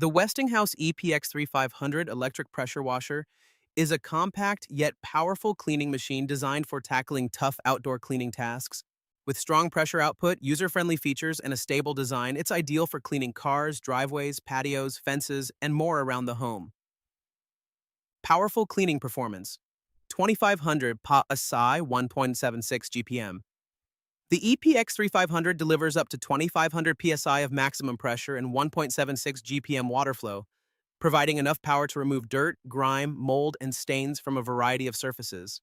The Westinghouse ePX3500 electric pressure washer is a compact yet powerful cleaning machine designed for tackling tough outdoor cleaning tasks. With strong pressure output, user-friendly features, and a stable design, it's ideal for cleaning cars, driveways, patios, fences, and more around the home. Powerful cleaning performance. 2500 PSI 1.76 GPM. The EPX3500 delivers up to 2500 psi of maximum pressure and 1.76 GPM water flow, providing enough power to remove dirt, grime, mold, and stains from a variety of surfaces.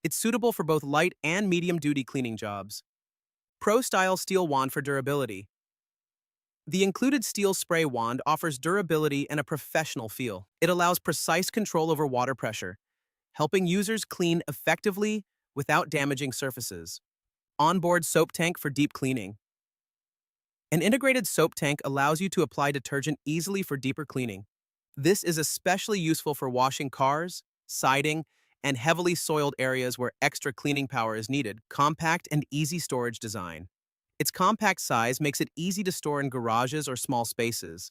It's suitable for both light and medium-duty cleaning jobs. Pro-style steel wand for durability. The included steel spray wand offers durability and a professional feel. It allows precise control over water pressure, helping users clean effectively without damaging surfaces. Onboard Soap Tank for deep cleaning. An integrated soap tank allows you to apply detergent easily for deeper cleaning. This is especially useful for washing cars, siding, and heavily soiled areas where extra cleaning power is needed. Compact and easy storage design. Its compact size makes it easy to store in garages or small spaces.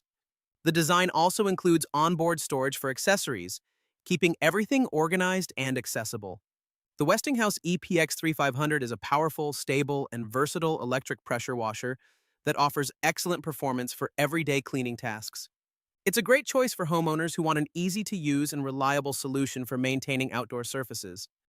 The design also includes onboard storage for accessories, keeping everything organized and accessible. The Westinghouse ePX3500 is a powerful, stable, and versatile electric pressure washer that offers excellent performance for everyday cleaning tasks. It's a great choice for homeowners who want an easy-to-use and reliable solution for maintaining outdoor surfaces.